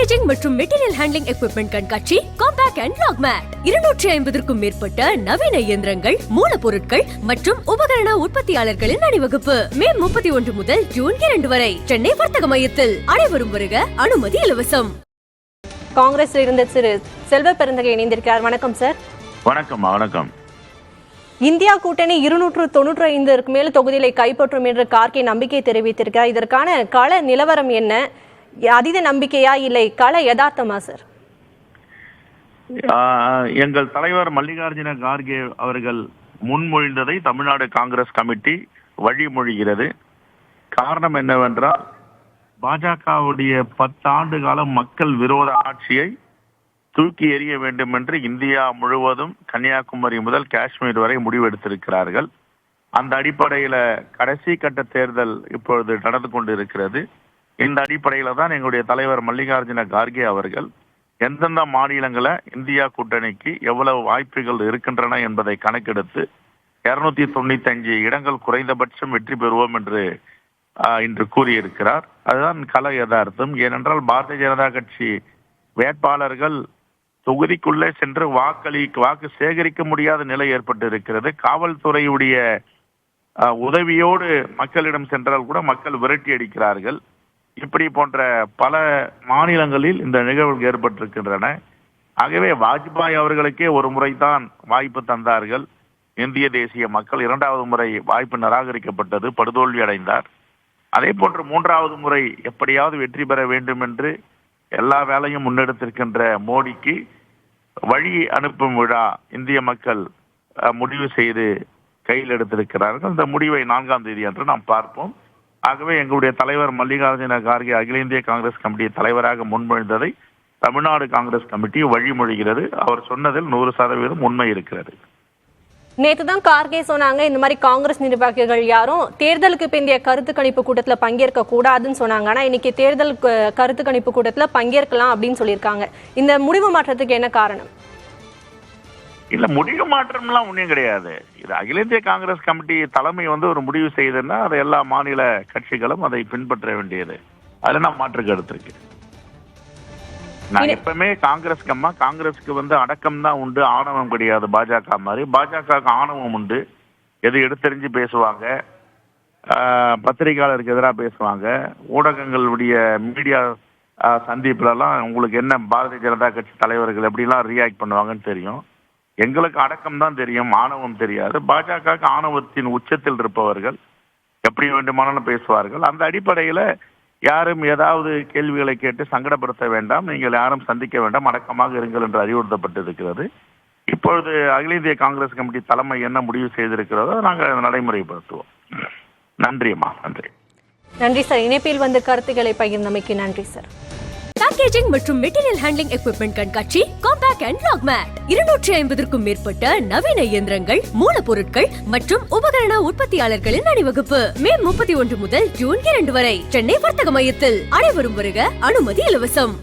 Packaging மற்றும் material handling equipment கண்காட்சி compact and lock mat 250க்கும் மேற்பட்ட நவீன இயந்திரங்கள், மூலப்பொருட்கள் மற்றும் உபகரண உற்பத்தியாளர்களின் அணிவகுப்பு மே 31 முதல் ஜூன் 2 வரை சென்னை வர்த்தக மையத்தில். அனைவரும் வருக, அனுமதி இலவசம். காங்கிரஸ் இருந்த திரு செல்வ பெருந்தகை இணைந்திருக்கிறார். வணக்கம் சார். வணக்கம். வணக்கம். இந்தியா கூட்டணி 295 மேல் தொகுதிகளை கைப்பற்றும் என்று கார்கே நம்பிக்கை தெரிவித்திருக்கிறார். இதற்கான கள நிலவரம் என்ன? அதீத நம்பிக்கையா இல்லை கள யதார்த்தமா சார்? எங்கள் தலைவர் மல்லிகார்ஜுன கார்கே அவர்கள் முன்மொழிந்ததை தமிழ்நாடு காங்கிரஸ் கமிட்டி வழிமொழிகிறது. காரணம் என்னவென்றால், பாஜகவுடைய 10 ஆண்டு கால மக்கள் விரோத ஆட்சியை தூக்கி எறிய வேண்டும் என்று இந்தியா முழுவதும் கன்னியாகுமரி முதல் காஷ்மீர் வரை முடிவெடுத்திருக்கிறார்கள். அந்த அடிப்படையில கடைசி கட்ட தேர்தல் இப்பொழுது நடந்து கொண்டு இருக்கிறது. இந்த அடிப்படையில தான் எங்களுடைய தலைவர் மல்லிகார்ஜுன கார்கே அவர்கள் எந்தெந்த மாநிலங்களை இந்தியா கூட்டணிக்கு எவ்வளவு வாய்ப்புகள் இருக்கின்றன என்பதை கணக்கெடுத்து 295 இடங்கள் குறைந்தபட்சம் வெற்றி பெறுவோம் என்று இன்று கூறியிருக்கிறார். அதுதான் கள யதார்த்தம். ஏனென்றால் பாரதிய ஜனதா கட்சி வேட்பாளர்கள் தொகுதிக்குள்ளே சென்று வாக்கு சேகரிக்க முடியாத நிலை ஏற்பட்டு இருக்கிறது. காவல்துறையுடைய உதவியோடு மக்களிடம் சென்றால் கூட மக்கள் விரட்டி அடிக்கிறார்கள். இப்படி போன்ற பல மாநிலங்களில் இந்த நிகழ்வுகள் ஏற்பட்டிருக்கின்றன. ஆகவே வாஜ்பாய் அவர்களுக்கே ஒரு முறைதான் வாய்ப்பு தந்தார்கள். இந்திய தேசிய மக்கள் 2வது முறை வாய்ப்பு நிராகரிக்கப்பட்டது, படுதோல்வி அடைந்தார். அதே போன்று 3வது முறை எப்படியாவது வெற்றி பெற வேண்டும் என்று எல்லா வேலையும் முன்னெடுத்திருக்கின்ற மோடிக்கு வழி அனுப்பும் விழா இந்திய மக்கள் முடிவு செய்து கையில் எடுத்திருக்கிறார்கள். இந்த முடிவை 4ஆம் தேதி அன்று நாம் பார்ப்போம். ஆகவே எங்களுடைய தலைவர் மல்லிகார்ஜுன கார்கே அகில இந்திய காங்கிரஸ் கமிட்டி தலைவராக முன்மொழிந்ததை தமிழ்நாடு காங்கிரஸ் கமிட்டி வழிமொழிகிறது. அவர் சொன்னதில் 100% உண்மை இருக்கிறது. நேற்றுதான் கார்கே சொன்னாங்க, இந்த மாதிரி காங்கிரஸ் நிர்வாகிகள் யாரும் தேர்தலுக்கு பிந்தைய கருத்து கணிப்பு கூட்டத்துல பங்கேற்க கூடாதுன்னு சொன்னாங்க. ஆனா இன்னைக்கு தேர்தல் கருத்து கணிப்பு கூட்டத்துல பங்கேற்கலாம் அப்படின்னு சொல்லியிருக்காங்க. இந்த முடிவு மாற்றத்துக்கு என்ன காரணம்? இல்ல, முடிவு மாற்றம்லாம் ஒன்றும் கிடையாது. இது அகில இந்திய காங்கிரஸ் கமிட்டி தலைமை ஒரு முடிவு செய்யுதுன்னா அதை எல்லா மாநில கட்சிகளும் அதை பின்பற்ற வேண்டியது. அதுல நான் மாற்று கருத்து இருக்கு. நான் எப்பவுமே காங்கிரஸ்க்கு அடக்கம் தான் உண்டு, ஆணவம் கிடையாது. பாஜக மாதிரி பாஜகவுக்கு ஆணவம் உண்டு. எது எடுத்தறிஞ்சு பேசுவாங்க, பத்திரிகையாளருக்கு எதிராக பேசுவாங்க, ஊடகங்களுடைய மீடியா சந்திப்புலலாம் உங்களுக்கு என்ன பாரதிய ஜனதா கட்சி தலைவர்கள் எப்படிலாம் ரியாக்ட் பண்ணுவாங்கன்னு தெரியும். எங்களுக்கு அடக்கம் தான் தெரியும், ஆணவம் தெரியாது. பாஜகவுக்கு ஆணவத்தின் உச்சத்தில் இருப்பவர்கள் எப்படி வேண்டுமானாலும் பேசுவார்கள். அந்த அடிப்படையில் யாரும் ஏதாவது கேள்விகளை கேட்டு சங்கடப்படுத்த வேண்டாம், நீங்கள் யாரும் சந்திக்க வேண்டாம், அடக்கமாக இருங்கள் என்று அறிவுறுத்தப்பட்டிருக்கிறது. இப்பொழுது அகில இந்திய காங்கிரஸ் கமிட்டி தலைமை என்ன முடிவு செய்திருக்கிறதோ நாங்கள் நடைமுறைப்படுத்துவோம். நன்றிம்மா. நன்றி. நன்றி சார். இணைப்பில் வந்து கருத்துக்களை பகிர்ந்தமைக்கு நன்றி சார். பேக்கேஜிங் மற்றும் மெட்டீரியல் ஹேண்ட்லிங் எக்யூப்மெண்ட் கண்காட்சி காம்பேக்ட் அண்ட் லாக் மேட் 250க்கும் மேற்பட்ட நவீன இயந்திரங்கள், மூலப்பொருட்கள் மற்றும் உபகரண உற்பத்தியாளர்களின் அணிவகுப்பு மே 31 முதல் ஜூன் 2 வரை சென்னை வர்த்தக மையத்தில். அனைவரும் வருக, அனுமதி இலவசம்.